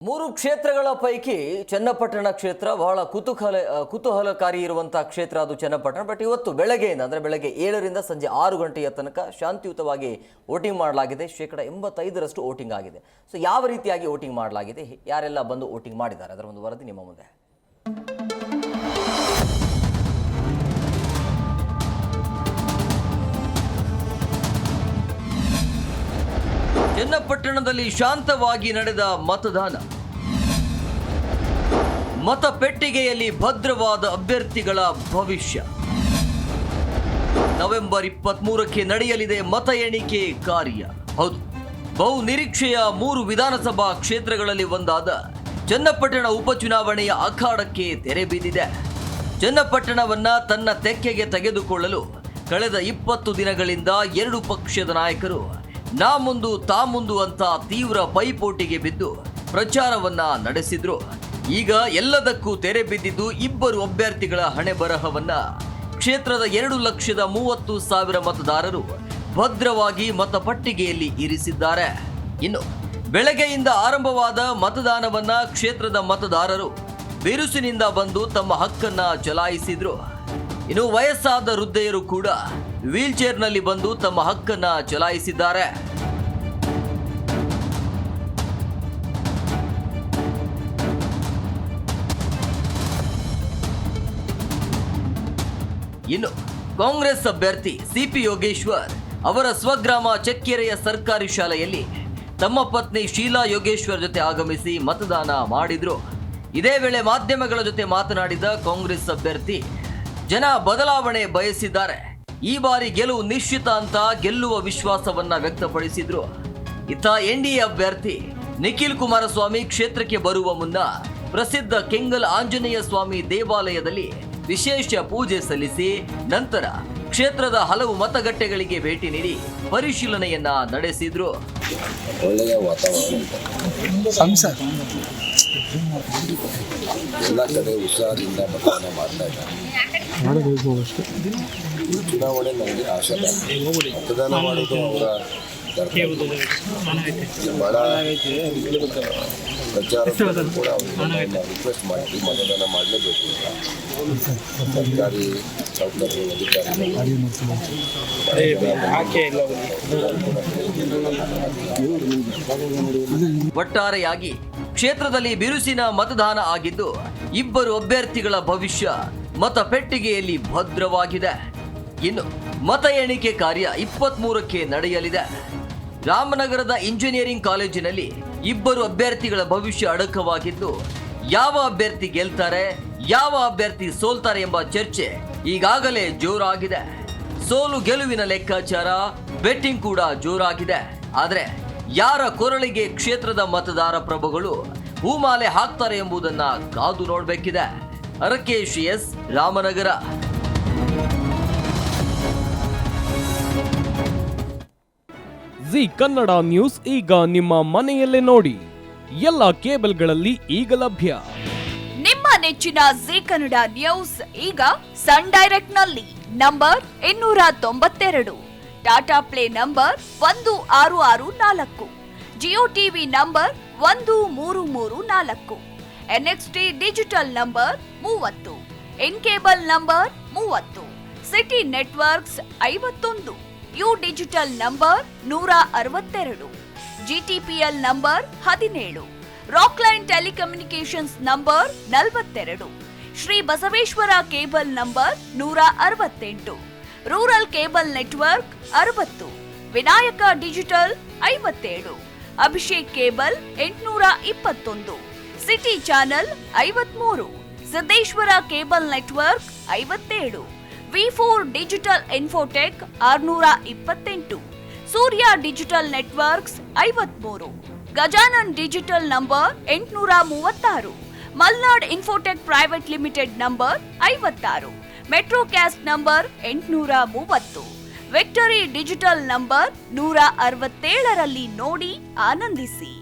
ಮೂರು ಕ್ಷೇತ್ರಗಳ ಪೈಕಿ ಚನ್ನಪಟ್ಟಣ ಕ್ಷೇತ್ರ ಬಹಳ ಕುತೂಹಲಕಾರಿ ಇರುವಂತಹ ಕ್ಷೇತ್ರ ಅದು ಚನ್ನಪಟ್ಟಣ. ಬಟ್ ಇವತ್ತು ಬೆಳಗ್ಗೆಯಿಂದ ಅಂದರೆ ಬೆಳಗ್ಗೆ 7ರಿಂದ ಸಂಜೆ 6 ಗಂಟೆಯ ತನಕ ಶಾಂತಿಯುತವಾಗಿ ವೋಟಿಂಗ್ ಮಾಡಲಾಗಿದೆ. 85% ವೋಟಿಂಗ್ ಆಗಿದೆ. ಸೊ ಯಾವ ರೀತಿಯಾಗಿ ವೋಟಿಂಗ್ ಮಾಡಲಾಗಿದೆ, ಯಾರೆಲ್ಲ ಬಂದು ವೋಟಿಂಗ್ ಮಾಡಿದ್ದಾರೆ, ಅದರ ಒಂದು ವರದಿ ನಿಮ್ಮ ಮುಂದೆ. ಚನ್ನಪಟ್ಟಣದಲ್ಲಿ ಶಾಂತವಾಗಿ ನಡೆದ ಮತದಾನ. ಮತಪೆಟ್ಟಿಗೆಯಲ್ಲಿ ಭದ್ರವಾದ ಅಭ್ಯರ್ಥಿಗಳ ಭವಿಷ್ಯ. ನವೆಂಬರ್ 23ಕ್ಕೆ ನಡೆಯಲಿದೆ ಮತ ಎಣಿಕೆ ಕಾರ್ಯ. ಹೌದು, ಬಹು ನಿರೀಕ್ಷೆಯ 3 ವಿಧಾನಸಭಾ ಕ್ಷೇತ್ರಗಳಲ್ಲಿ ಒಂದಾದ ಚನ್ನಪಟ್ಟಣ ಉಪಚುನಾವಣೆಯ ಅಖಾಡಕ್ಕೆ ತೆರೆ ಬಿದ್ದಿದೆ. ಚನ್ನಪಟ್ಟಣವನ್ನ ತನ್ನ ತೆಕ್ಕೆಗೆ ತೆಗೆದುಕೊಳ್ಳಲು ಕಳೆದ 20 ದಿನಗಳಿಂದ 2 ಪಕ್ಷದ ನಾಯಕರು ನಾ ಮುಂದು ತಾ ಮುಂದು ಅಂತ ತೀವ್ರ ಪೈಪೋಟಿಗೆ ಬಿದ್ದು ಪ್ರಚಾರವನ್ನ ನಡೆಸಿದ್ರು. ಈಗ ಎಲ್ಲದಕ್ಕೂ ತೆರೆ ಬಿದ್ದಿದ್ದು ಇಬ್ಬರು ಅಭ್ಯರ್ಥಿಗಳ ಹಣೆ ಬರಹವನ್ನ ಕ್ಷೇತ್ರದ 2,30,000 ಮತದಾರರು ಭದ್ರವಾಗಿ ಮತಪಟ್ಟಿಗೆಯಲ್ಲಿ ಇರಿಸಿದ್ದಾರೆ. ಇನ್ನು ಬೆಳಗ್ಗೆಯಿಂದ ಆರಂಭವಾದ ಮತದಾನವನ್ನ ಕ್ಷೇತ್ರದ ಮತದಾರರು ಬಿರುಸಿನಿಂದ ಬಂದು ತಮ್ಮ ಹಕ್ಕನ್ನ ಚಲಾಯಿಸಿದ್ರು. ಇನ್ನು ವಯಸ್ಸಾದ ವೃದ್ಧೆಯರು ಕೂಡ ವೀಲ್ ಚೇರ್ನಲ್ಲಿ ಬಂದು ತಮ್ಮ ಹಕ್ಕನ್ನ ಚಲಾಯಿಸಿದ್ದಾರೆ. ಇನ್ನು ಕಾಂಗ್ರೆಸ್ ಅಭ್ಯರ್ಥಿ ಸಿಪಿ ಯೋಗೇಶ್ವರ್ ಅವರ ಸ್ವಗ್ರಾಮ ಚಕ್ಕೆರೆಯ ಸರ್ಕಾರಿ ಶಾಲೆಯಲ್ಲಿ ತಮ್ಮ ಪತ್ನಿ ಶೀಲಾ ಯೋಗೇಶ್ವರ್ ಜೊತೆ ಆಗಮಿಸಿ ಮತದಾನ ಮಾಡಿದ್ರು. ಇದೇ ವೇಳೆ ಮಾಧ್ಯಮಗಳ ಜೊತೆ ಮಾತನಾಡಿದ ಕಾಂಗ್ರೆಸ್ ಅಭ್ಯರ್ಥಿ ಜನ ಬದಲಾವಣೆ ಬಯಸಿದ್ದಾರೆ, ಈ ಬಾರಿ ಗೆಲುವು ನಿಶ್ಚಿತ ಅಂತ ಗೆಲ್ಲುವ ವಿಶ್ವಾಸವನ್ನ ವ್ಯಕ್ತಪಡಿಸಿದ್ರು. ಇತ್ತ ಎನ್ಡಿಎ ಅಭ್ಯರ್ಥಿ ನಿಖಿಲ್ ಕುಮಾರಸ್ವಾಮಿ ಕ್ಷೇತ್ರಕ್ಕೆ ಬರುವ ಮುನ್ನ ಪ್ರಸಿದ್ಧ ಕೆಂಗಲ್ ಆಂಜನೇಯ ಸ್ವಾಮಿ ದೇವಾಲಯದಲ್ಲಿ ವಿಶೇಷ ಪೂಜೆ ಸಲ್ಲಿಸಿ ನಂತರ ಕ್ಷೇತ್ರದ ಹಲವು ಮತಗಟ್ಟೆಗಳಿಗೆ ಭೇಟಿ ನೀಡಿ ಪರಿಶೀಲನೆಯನ್ನ ನಡೆಸಿದ್ರು. ಒಳ್ಳೆಯ ವಾತಾವರಣ, ಎಲ್ಲ ಕಡೆ ಉತ್ಸಾಹದಿಂದ ಮತದಾನ ಮಾಡ್ತಾ ಇದ್ದಾರೆ. ಚುನಾವಣೆ ನಮಗೆ ಆಶಾ, ಮತದಾನ ಮಾಡೋದು ಅವರ ಬಹಳ ಪ್ರಚಾರ ಕೂಡ ಅವರಿಗೆ ರಿಕ್ವೆಸ್ಟ್ ಮಾಡಿ ಮತದಾನ ಮಾಡಲೇಬೇಕು ಅಂತ ಸರ್ಕಾರಿ ಸೌಕರ್ಯ ಅಧಿಕಾರಿ. ಒಟ್ಟಾರೆಯಾಗಿ ಕ್ಷೇತ್ರದಲ್ಲಿ ಬಿರುಸಿನ ಮತದಾನ ಆಗಿದ್ದು ಇಬ್ಬರು ಅಭ್ಯರ್ಥಿಗಳ ಭವಿಷ್ಯ ಮತಪೆಟ್ಟಿಗೆಯಲ್ಲಿ ಭದ್ರವಾಗಿದೆ. ಇನ್ನು ಮತ ಎಣಿಕೆ ಕಾರ್ಯ 23ಕ್ಕೆ ನಡೆಯಲಿದೆ. ರಾಮನಗರದ ಇಂಜಿನಿಯರಿಂಗ್ ಕಾಲೇಜಿನಲ್ಲಿ ಇಬ್ಬರು ಅಭ್ಯರ್ಥಿಗಳ ಭವಿಷ್ಯ ಅಡಕವಾಗಿದ್ದು ಯಾವ ಅಭ್ಯರ್ಥಿ ಗೆಲ್ತಾರೆ, ಯಾವ ಅಭ್ಯರ್ಥಿ ಸೋಲ್ತಾರೆ ಎಂಬ ಚರ್ಚೆ ಈಗಾಗಲೇ ಜೋರಾಗಿದೆ. ಸೋಲು ಗೆಲುವಿನ ಲೆಕ್ಕಾಚಾರ, ಬೆಟ್ಟಿಂಗ್ ಕೂಡ ಜೋರಾಗಿದೆ. ಆದರೆ ಯಾರ ಕೊರಳಿಗೆ ಕ್ಷೇತ್ರದ ಮತದಾರ ಪ್ರಭುಗಳು ಹೂಮಾಲೆ ಹಾಕ್ತಾರೆ ಎಂಬುದನ್ನ ಕಾದು ನೋಡಬೇಕಿದೆ. Arakesh S, Ramanagara. Zee Kannada news ಈಗ ನಿಮ್ಮ ಮನೆಯಲ್ಲೇ ನೋಡಿ. ಎಲ್ಲ ಕೇಬಲ್ಗಳಲ್ಲಿ ಈಗ ಲಭ್ಯ. ನಿಮ್ಮ ನೆಚ್ಚಿನ ಜಿ ಕನ್ನಡ ನ್ಯೂಸ್ ಈಗ ಸನ್ ಡೈರೆಕ್ಟ್ ನಲ್ಲಿ number 292, Tata Play number 1664, Jio TV number 1334, NXT digital number 30, in cable number 30, city networks 51, U digital number 162, GTPL number 17, Rockline telecommunications number 42, Shri Basaveshwara cable number 168, rural cable network 60, Vinayaka digital 57, Abhishek cable 821, city channel 53, Siddeshwara cable network 57, ವಿ4 digital infotech 628, Surya digital networks 53, Gajanan digital number 836, Malnad infotech private limited number 56, Metrocast number 830, victory digital number 167ರಲ್ಲಿ ನೋಡಿ ಆನಂದಿಸಿ.